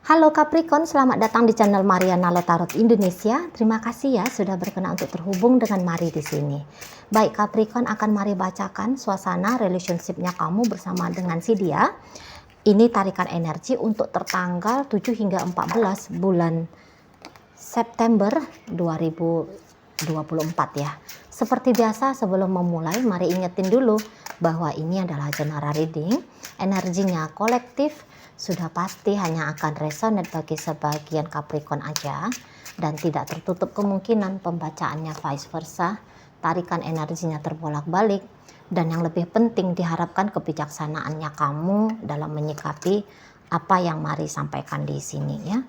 Halo Capricorn, selamat datang di channel Mariana Tarot Indonesia. Terima kasih ya sudah berkenan untuk terhubung dengan Mari di sini. Baik Capricorn, akan Mari bacakan suasana relationship-nya kamu bersama dengan si dia. Ini tarikan energi untuk tertanggal 7 hingga 14 bulan September 2024 ya. Seperti biasa sebelum memulai, mari ingetin dulu bahwa ini adalah general reading. Energinya kolektif, sudah pasti hanya akan resonate bagi sebagian Capricorn aja, dan tidak tertutup kemungkinan pembacaannya vice versa. Tarikan energinya terbolak-balik, dan yang lebih penting diharapkan kebijaksanaannya kamu dalam menyikapi apa yang Mari sampaikan di sini ya.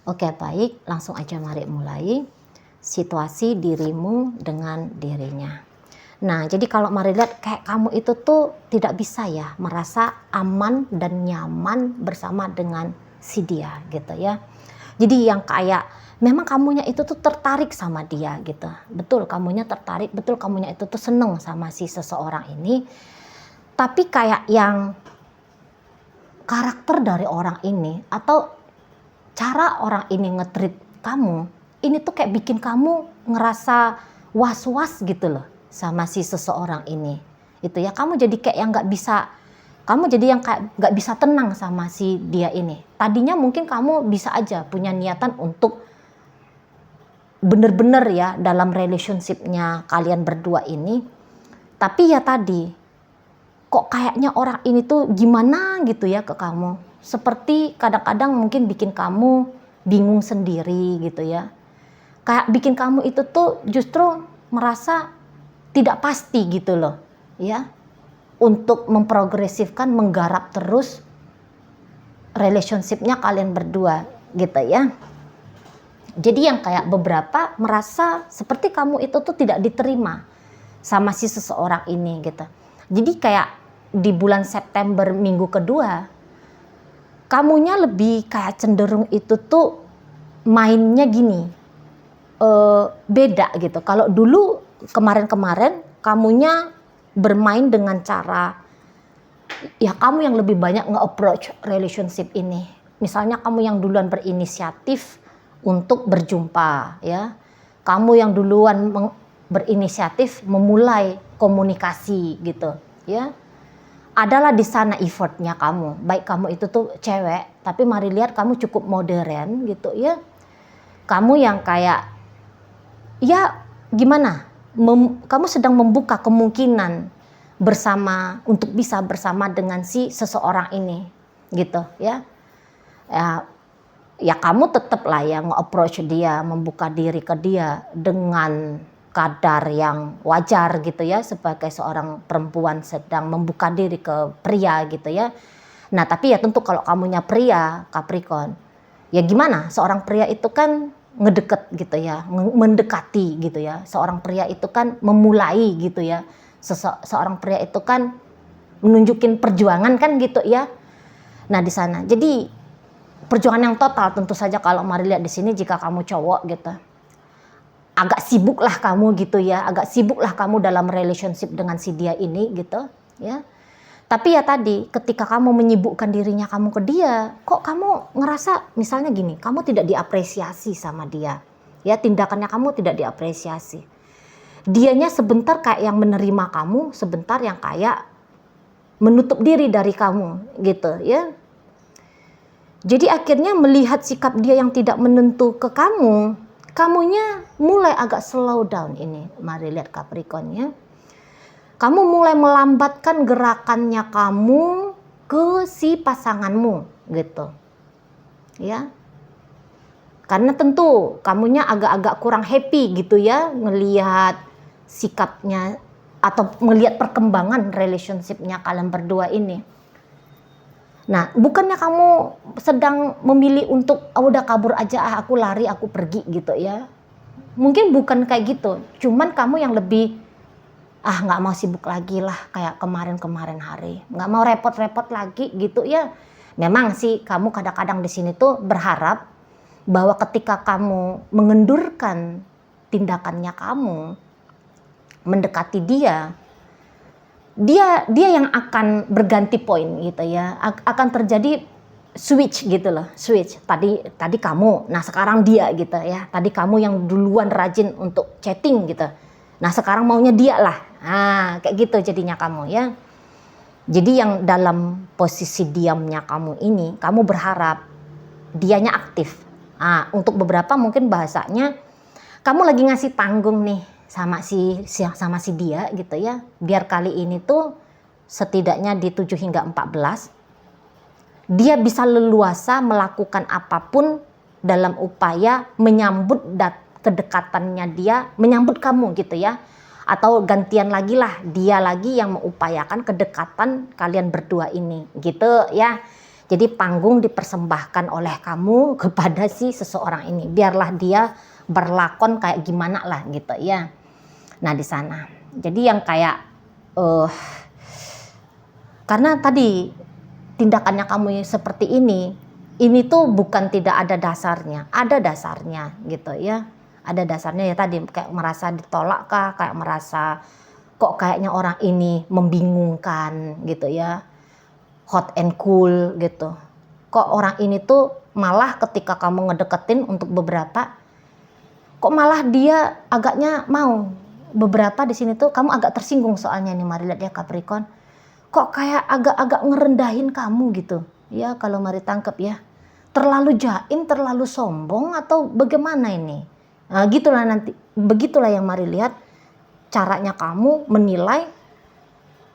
Oke, baik, langsung aja mari mulai. Situasi dirimu dengan dirinya. Nah, jadi kalau Mari lihat kayak kamu itu tuh tidak bisa ya merasa aman dan nyaman bersama dengan si dia gitu ya. Jadi yang kayak memang kamunya itu tuh tertarik sama dia gitu. Betul kamunya tertarik, betul kamunya itu tuh seneng sama si seseorang ini. Tapi kayak yang karakter dari orang ini atau cara orang ini nge-treat kamu, ini tuh kayak bikin kamu ngerasa was-was gitu loh sama si seseorang ini. Itu ya, kamu jadi kayak yang nggak bisa tenang sama si dia ini. Tadinya mungkin kamu bisa aja punya niatan untuk bener-bener ya dalam relationship-nya kalian berdua ini. Tapi ya tadi, kok kayaknya orang ini tuh gimana gitu ya ke kamu. Seperti kadang-kadang mungkin bikin kamu bingung sendiri gitu ya. Kayak bikin kamu itu tuh justru merasa tidak pasti gitu loh ya. Untuk memprogresifkan, menggarap terus relationship-nya kalian berdua gitu ya. Jadi yang kayak beberapa merasa seperti kamu itu tuh tidak diterima sama si seseorang ini gitu. Jadi kayak di bulan September minggu kedua, kamunya lebih kayak cenderung itu tuh mainnya gini, beda gitu. Kalau dulu kemarin-kemarin kamunya bermain dengan cara ya kamu yang lebih banyak nge-approach relationship ini. Misalnya kamu yang duluan berinisiatif untuk berjumpa ya. Kamu yang duluan berinisiatif memulai komunikasi gitu ya. Adalah di sana effortnya kamu. Baik kamu itu tuh cewek, tapi Mari lihat kamu cukup modern gitu ya. Kamu yang kayak ya gimana? Kamu sedang membuka kemungkinan bersama untuk bisa bersama dengan si seseorang ini gitu ya. Ya kamu tetap lah ya nge-approach dia, membuka diri ke dia dengan kadar yang wajar gitu ya, sebagai seorang perempuan sedang membuka diri ke pria gitu ya. Nah tapi ya tentu kalau kamunya pria Capricorn, ya gimana, seorang pria itu kan ngedeket gitu ya, mendekati gitu ya. Seorang pria itu kan memulai gitu ya. Seorang pria itu kan menunjukin perjuangan kan gitu ya. Nah di sana, jadi perjuangan yang total tentu saja kalau Mari lihat di sini jika kamu cowok gitu. Agak sibuk lah kamu gitu ya, agak sibuk lah kamu dalam relationship dengan si dia ini gitu ya. Tapi ya tadi ketika kamu menyibukkan dirinya kamu ke dia, kok kamu ngerasa misalnya gini, kamu tidak diapresiasi sama dia. Ya tindakannya kamu tidak diapresiasi. Dianya sebentar kayak yang menerima kamu, sebentar yang kayak menutup diri dari kamu gitu ya. Jadi akhirnya melihat sikap dia yang tidak menentu ke kamu, kamunya mulai agak slow down ini. Mari lihat Capricorn ya. Kamu mulai melambatkan gerakannya kamu ke si pasanganmu gitu. Ya. Karena tentu kamunya agak-agak kurang happy gitu ya ngelihat sikapnya atau melihat perkembangan relationship-nya kalian berdua ini. Nah, bukannya kamu sedang memilih untuk udah kabur aja, aku lari, aku pergi gitu ya. Mungkin bukan kayak gitu, cuman kamu yang lebih nggak mau sibuk lagi lah kayak kemarin-kemarin hari, nggak mau repot-repot lagi gitu ya. Memang sih kamu kadang-kadang di sini tuh berharap bahwa ketika kamu mengendurkan tindakannya kamu mendekati dia yang akan berganti poin gitu ya, akan terjadi switch gitu loh, switch. Tadi kamu, nah sekarang dia gitu ya. Tadi kamu yang duluan rajin untuk chatting gitu. Nah sekarang maunya dia lah. Nah kayak gitu jadinya kamu ya. Jadi yang dalam posisi diamnya kamu ini, kamu berharap dianya aktif. Nah, untuk beberapa mungkin bahasanya kamu lagi ngasih panggung nih sama si dia gitu ya. Biar kali ini tuh setidaknya di 7 hingga 14 dia bisa leluasa melakukan apapun dalam upaya menyambut kedekatannya dia, menyambut kamu gitu ya. Atau gantian lagi lah, dia lagi yang mengupayakan kedekatan kalian berdua ini gitu ya. Jadi panggung dipersembahkan oleh kamu kepada si seseorang ini. Biarlah dia berlakon kayak gimana lah gitu ya. Nah di sana. Jadi yang kayak karena tadi tindakannya kamu seperti ini tuh bukan tidak ada dasarnya, ada dasarnya gitu ya. Ada dasarnya ya tadi kayak merasa ditolak kah, kayak merasa kok kayaknya orang ini membingungkan gitu ya. Hot and cool gitu. Kok orang ini tuh malah ketika kamu ngedeketin untuk beberapa, kok malah dia agaknya mau. Beberapa di sini tuh kamu agak tersinggung soalnya nih, mari lihat ya Capricorn. Kok kayak agak-agak ngerendahin kamu gitu. Ya kalau mari tangkep ya. Terlalu jaim, terlalu sombong atau bagaimana ini? Nah, gitulah nanti. Begitulah yang mari lihat caranya kamu menilai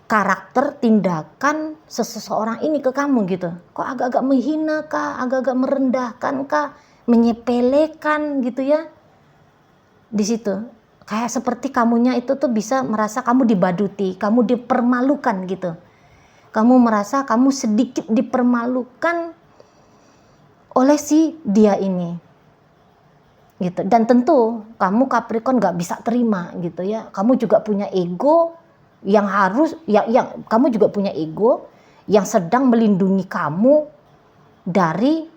karakter tindakan seseorang ini ke kamu gitu. Kok agak-agak menghina kah, agak-agak merendahkan kah, menyepelekan gitu ya. Di situ kayak seperti kamunya itu tuh bisa merasa kamu dibaduti, kamu dipermalukan gitu. Kamu merasa kamu sedikit dipermalukan oleh si dia ini. Gitu. Dan tentu kamu Capricorn gak bisa terima gitu ya. Kamu juga punya ego yang harus yang kamu juga punya ego yang sedang melindungi kamu dari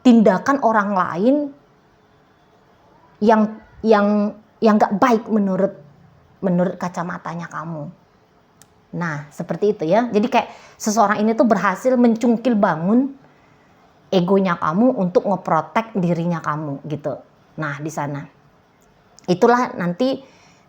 tindakan orang lain yang gak baik menurut kacamatanya kamu. Nah, seperti itu ya. Jadi kayak seseorang ini tuh berhasil mencungkil bangun egonya kamu untuk ngeprotek dirinya kamu gitu. Nah, di sana. Itulah nanti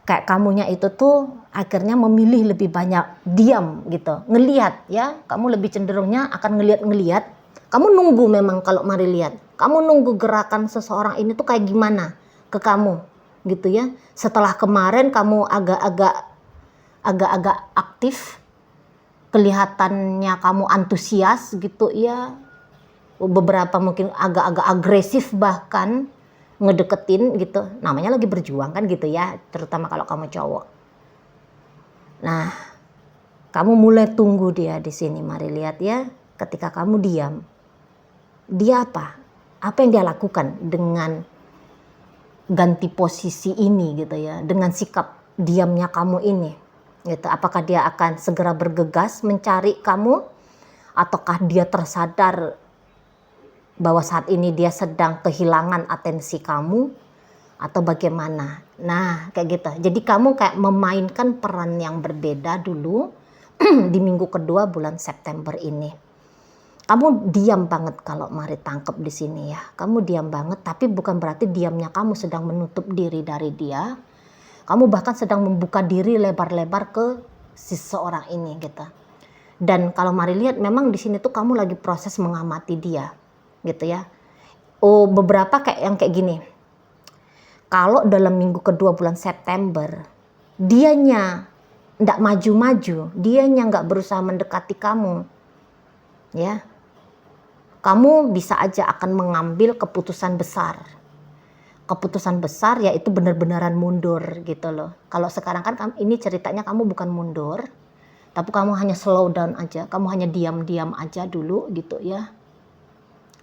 kayak kamunya itu tuh akhirnya memilih lebih banyak diam gitu. Ngelihat ya, kamu lebih cenderungnya akan ngelihat. Kamu nunggu memang kalau mari lihat. Kamu nunggu gerakan seseorang ini tuh kayak gimana ke kamu gitu ya. Setelah kemarin kamu agak-agak aktif, kelihatannya kamu antusias gitu ya, beberapa mungkin agak-agak agresif bahkan ngedeketin gitu, namanya lagi berjuang kan gitu ya, terutama kalau kamu cowok. Nah, kamu mulai tunggu dia di sini, mari lihat ya, ketika kamu diam, dia apa yang dia lakukan dengan ganti posisi ini gitu ya, dengan sikap diamnya kamu ini. Gitu. Apakah dia akan segera bergegas mencari kamu, ataukah dia tersadar bahwa saat ini dia sedang kehilangan atensi kamu, atau bagaimana? Nah kayak gitu. Jadi kamu kayak memainkan peran yang berbeda dulu di minggu kedua bulan September ini. Kamu diam banget kalau mari tangkep di sini ya. Kamu diam banget, tapi bukan berarti diamnya kamu sedang menutup diri dari dia. Kamu bahkan sedang membuka diri lebar-lebar ke seseorang ini gitu. Dan kalau mari lihat memang di sini tuh kamu lagi proses mengamati dia gitu ya. Oh, beberapa kayak yang kayak gini. Kalau dalam minggu kedua bulan September dianya nggak maju-maju, dianya nggak berusaha mendekati kamu, ya, kamu bisa aja akan mengambil keputusan besar. Keputusan besar yaitu benar-benaran mundur gitu loh. Kalau sekarang kan ini ceritanya kamu bukan mundur, tapi kamu hanya slow down aja, kamu hanya diam-diam aja dulu gitu ya.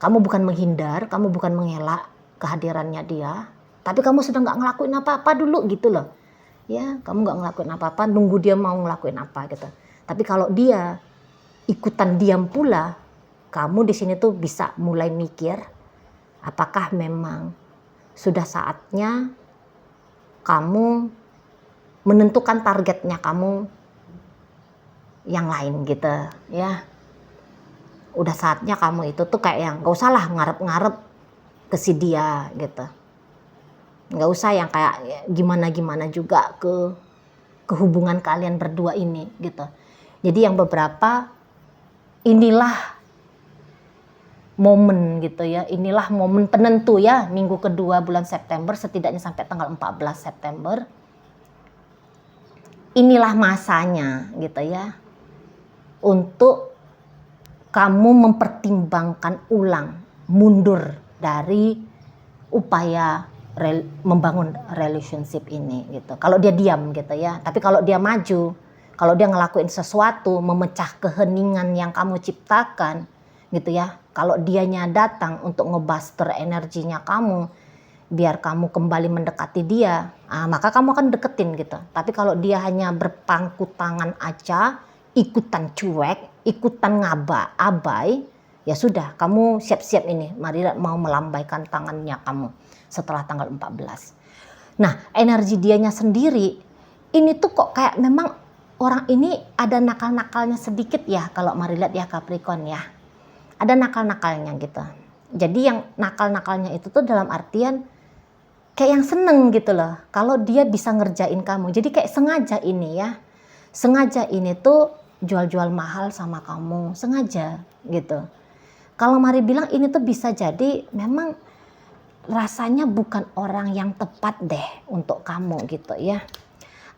Kamu bukan menghindar, kamu bukan mengelak kehadirannya dia, tapi kamu sedang nggak ngelakuin apa-apa dulu gitu loh. Ya, kamu nggak ngelakuin apa-apa, nunggu dia mau ngelakuin apa gitu. Tapi kalau dia ikutan diam pula, kamu di sini tuh bisa mulai mikir, apakah memang sudah saatnya kamu menentukan targetnya kamu yang lain gitu ya. Udah saatnya kamu itu tuh kayak yang gak usah lah ngarep-ngarep ke si dia gitu. Gak usah yang kayak gimana-gimana juga ke hubungan kalian berdua ini gitu. Jadi yang beberapa inilah momen gitu ya, inilah momen penentu ya, minggu kedua bulan September setidaknya sampai tanggal 14 September. Inilah masanya gitu ya, untuk kamu mempertimbangkan ulang, mundur dari upaya membangun relationship ini gitu. Kalau dia diam gitu ya, tapi kalau dia maju, kalau dia ngelakuin sesuatu, memecah keheningan yang kamu ciptakan gitu ya. Kalau dianya datang untuk ngebuster energinya kamu, biar kamu kembali mendekati dia, maka kamu akan deketin gitu. Tapi kalau dia hanya berpangku tangan aja, ikutan cuek, ikutan abai, ya sudah, kamu siap-siap ini, mari mau melambaikan tangannya kamu setelah tanggal 14. Nah, energi dianya sendiri, ini tuh kok kayak memang orang ini ada nakal-nakalnya sedikit ya, kalau mari lihat ya Capricorn ya. Ada nakal-nakalnya gitu. Jadi yang nakal-nakalnya itu tuh dalam artian kayak yang seneng gitu loh, kalau dia bisa ngerjain kamu. Jadi kayak sengaja ini ya, sengaja ini tuh jual-jual mahal sama kamu, sengaja gitu. Kalau mari bilang ini tuh bisa jadi memang rasanya bukan orang yang tepat deh untuk kamu gitu ya.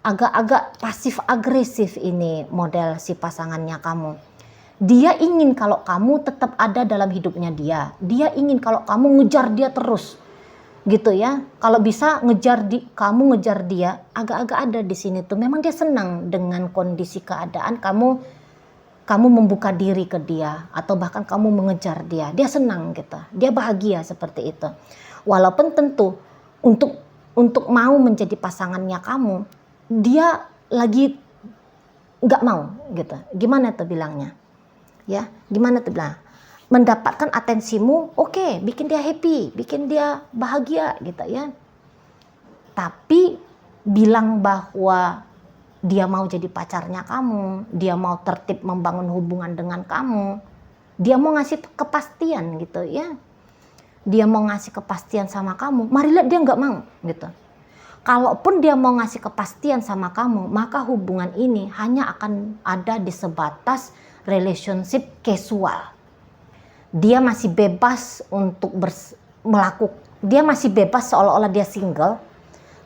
Agak-agak pasif agresif ini model si pasangannya kamu. Dia ingin kalau kamu tetap ada dalam hidupnya dia. Dia ingin kalau kamu ngejar dia terus. Gitu ya. Kalau bisa kamu ngejar dia, agak-agak ada di sini tuh. Memang dia senang dengan kondisi keadaan kamu membuka diri ke dia atau bahkan kamu mengejar dia. Dia senang gitu. Dia bahagia seperti itu. Walaupun tentu untuk mau menjadi pasangannya kamu, dia lagi nggak mau gitu. Gimana tuh bilangnya? Ya, gimana tuh bilang? Mendapatkan atensimu, oke, bikin dia happy, bikin dia bahagia gitu ya. Tapi bilang bahwa dia mau jadi pacarnya kamu, dia mau tertib membangun hubungan dengan kamu, dia mau ngasih kepastian gitu ya. Dia mau ngasih kepastian sama kamu, mari lihat dia nggak mau gitu. Kalaupun dia mau ngasih kepastian sama kamu, maka hubungan ini hanya akan ada di sebatas relationship casual. Dia masih bebas untuk dia masih bebas seolah-olah dia single,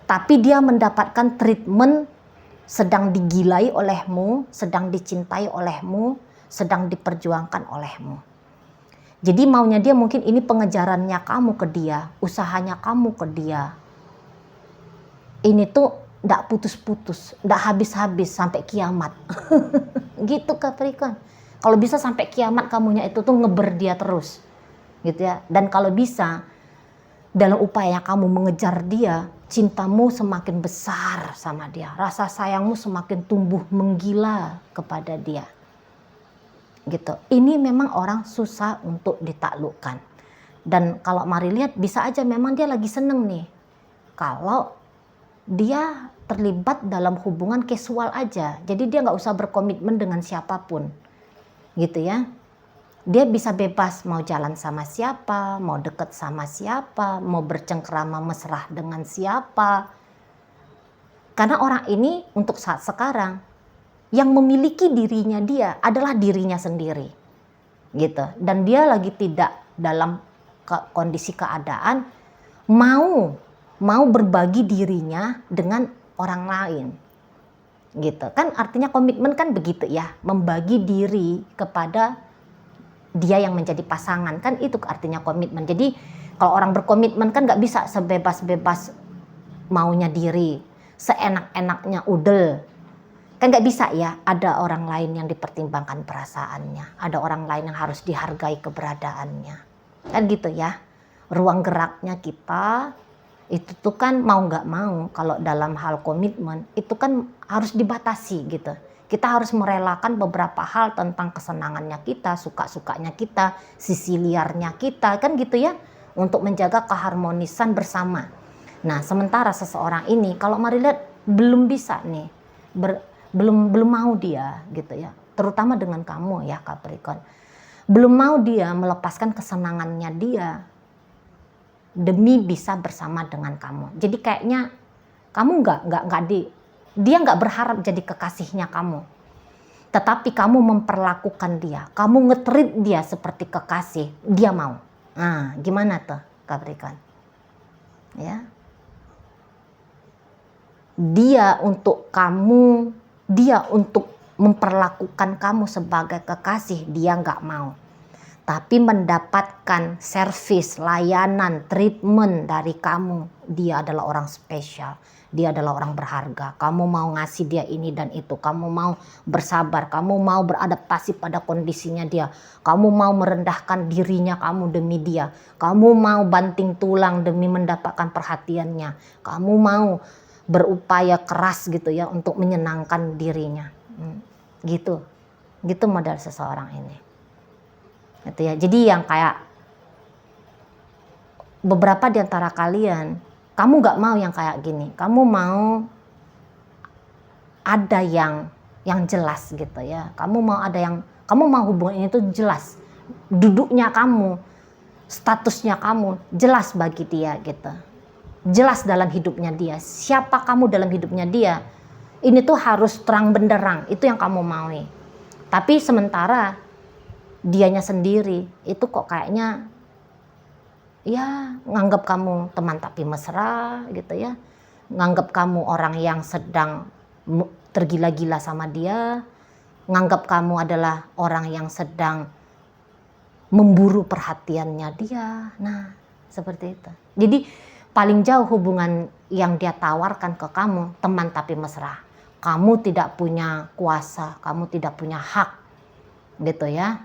tapi dia mendapatkan treatment sedang digilai olehmu, sedang dicintai olehmu, sedang diperjuangkan olehmu. Jadi maunya dia mungkin ini pengejarannya kamu ke dia, usahanya kamu ke dia. Ini tuh nggak putus-putus, nggak habis-habis sampai kiamat. Gitu Capricorn. Kalau bisa sampai kiamat kamunya itu tuh ngeber dia terus. Gitu ya. Dan kalau bisa dalam upaya kamu mengejar dia, cintamu semakin besar sama dia. Rasa sayangmu semakin tumbuh menggila kepada dia. Gitu. Ini memang orang susah untuk ditaklukkan. Dan kalau mari lihat bisa aja memang dia lagi seneng nih. Kalau dia terlibat dalam hubungan casual aja. Jadi dia nggak usah berkomitmen dengan siapapun. Gitu ya. Dia bisa bebas mau jalan sama siapa, mau deket sama siapa, mau bercengkrama mesra dengan siapa. Karena orang ini untuk saat sekarang yang memiliki dirinya dia adalah dirinya sendiri. Gitu. Dan dia lagi tidak dalam kondisi keadaan mau berbagi dirinya dengan orang lain. Gitu. Kan artinya komitmen kan begitu ya, membagi diri kepada dia yang menjadi pasangan, kan itu artinya komitmen. Jadi kalau orang berkomitmen kan nggak bisa sebebas-bebas maunya diri, seenak-enaknya udel. Kan nggak bisa ya, ada orang lain yang dipertimbangkan perasaannya, ada orang lain yang harus dihargai keberadaannya. Kan gitu ya, ruang geraknya kita itu tuh kan mau nggak mau kalau dalam hal komitmen itu kan harus dibatasi gitu. Kita harus merelakan beberapa hal tentang kesenangannya kita, suka-sukanya kita, sisi liarnya kita, kan gitu ya, untuk menjaga keharmonisan bersama. Nah, sementara seseorang ini kalau mari lihat belum bisa nih, belum mau dia gitu ya, terutama dengan kamu ya Capricorn. Belum mau dia melepaskan kesenangannya dia demi bisa bersama dengan kamu. Jadi kayaknya kamu dia nggak berharap jadi kekasihnya kamu. Tetapi kamu memperlakukan dia, kamu nge-treat dia seperti kekasih, dia mau. Nah, gimana tuh Capricorn? Ya. Dia untuk memperlakukan kamu sebagai kekasih, dia nggak mau. Tapi mendapatkan servis, layanan, treatment dari kamu, dia adalah orang spesial. Dia adalah orang berharga. Kamu mau ngasih dia ini dan itu. Kamu mau bersabar. Kamu mau beradaptasi pada kondisinya dia. Kamu mau merendahkan dirinya kamu demi dia. Kamu mau banting tulang demi mendapatkan perhatiannya. Kamu mau berupaya keras gitu ya untuk menyenangkan dirinya. Gitu. Gitu modal seseorang ini. Gitu ya. Jadi yang kayak beberapa di antara kalian, kamu gak mau yang kayak gini. Kamu mau ada yang jelas gitu ya. Kamu mau hubungan ini tuh jelas. Duduknya kamu, statusnya kamu jelas bagi dia gitu. Jelas dalam hidupnya dia. Siapa kamu dalam hidupnya dia. Ini tuh harus terang benderang. Itu yang kamu mau. Tapi sementara dianya sendiri itu kok kayaknya ya nganggap kamu teman tapi mesra gitu ya, nganggap kamu orang yang sedang tergila-gila sama dia, nganggap kamu adalah orang yang sedang memburu perhatiannya dia. Nah seperti itu. Jadi paling jauh hubungan yang dia tawarkan ke kamu teman tapi mesra. Kamu tidak punya kuasa, kamu tidak punya hak gitu ya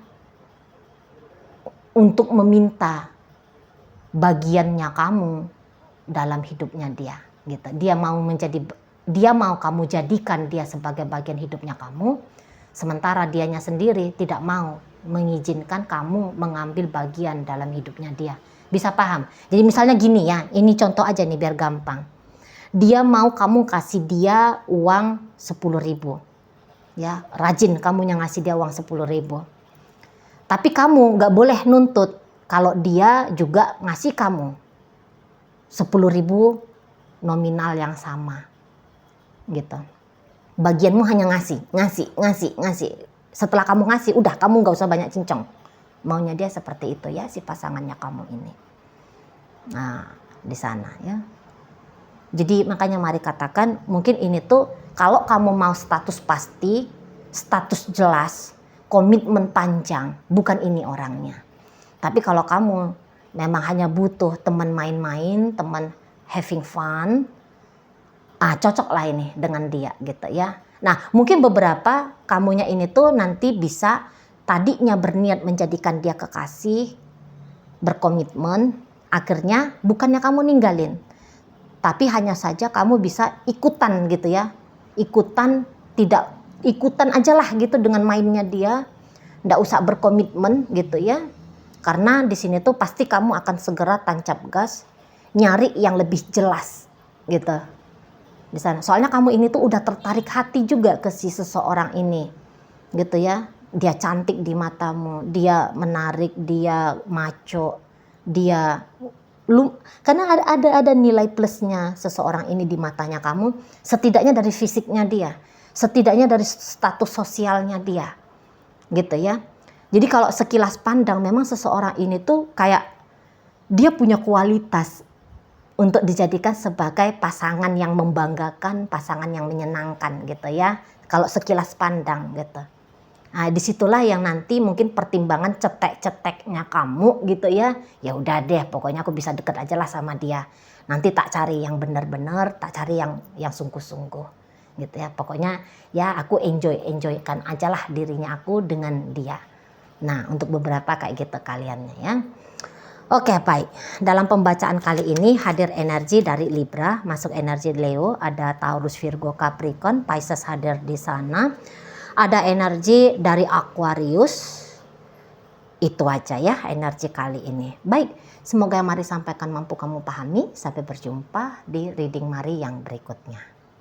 untuk meminta bagiannya kamu dalam hidupnya dia gitu. Dia mau kamu jadikan dia sebagai bagian hidupnya kamu, sementara dianya sendiri tidak mau mengizinkan kamu mengambil bagian dalam hidupnya dia. Bisa paham? Jadi misalnya gini ya, ini contoh aja nih biar gampang. Dia mau kamu kasih dia uang 10.000. Ya, rajin kamu yang ngasih dia uang 10.000. Tapi kamu nggak boleh nuntut kalau dia juga ngasih kamu 10.000 nominal yang sama, gitu. Bagianmu hanya ngasih. Setelah kamu ngasih, udah kamu nggak usah banyak cincong. Maunya dia seperti itu ya si pasangannya kamu ini. Nah di sana ya. Jadi makanya mari katakan mungkin ini tuh kalau kamu mau status pasti, status jelas, komitmen panjang, bukan ini orangnya. Tapi kalau kamu memang hanya butuh teman main-main, teman having fun, cocok lah ini dengan dia gitu ya. Nah mungkin beberapa kamunya ini tuh nanti bisa tadinya berniat menjadikan dia kekasih, berkomitmen, akhirnya bukannya kamu ninggalin, tapi hanya saja kamu bisa ikutan gitu ya, ikutan aja lah gitu dengan mainnya dia, nggak usah berkomitmen gitu ya, karena di sini tuh pasti kamu akan segera tancap gas nyari yang lebih jelas gitu di sana. Soalnya kamu ini tuh udah tertarik hati juga ke si seseorang ini gitu ya, dia cantik di matamu, dia menarik, dia maco, dia karena ada nilai plusnya seseorang ini di matanya kamu, setidaknya dari fisiknya dia, setidaknya dari status sosialnya dia gitu ya. Jadi kalau sekilas pandang memang seseorang ini tuh kayak dia punya kualitas untuk dijadikan sebagai pasangan yang membanggakan, pasangan yang menyenangkan gitu ya, kalau sekilas pandang gitu. Nah, disitulah yang nanti mungkin pertimbangan cetek-ceteknya kamu gitu ya. Ya udah deh, pokoknya aku bisa deket aja lah sama dia. Nanti tak cari yang benar-benar, tak cari yang sungguh-sungguh gitu ya. Pokoknya ya aku enjoykan aja lah dirinya aku dengan dia. Nah, untuk beberapa kayak gitu kaliannya ya. Oke, baik. Dalam pembacaan kali ini hadir energi dari Libra, masuk energi Leo, ada Taurus, Virgo, Capricorn, Pisces hadir di sana. Ada energi dari Aquarius. Itu aja ya energi kali ini. Baik, semoga yang Mari sampaikan mampu kamu pahami. Sampai berjumpa di reading Mari yang berikutnya.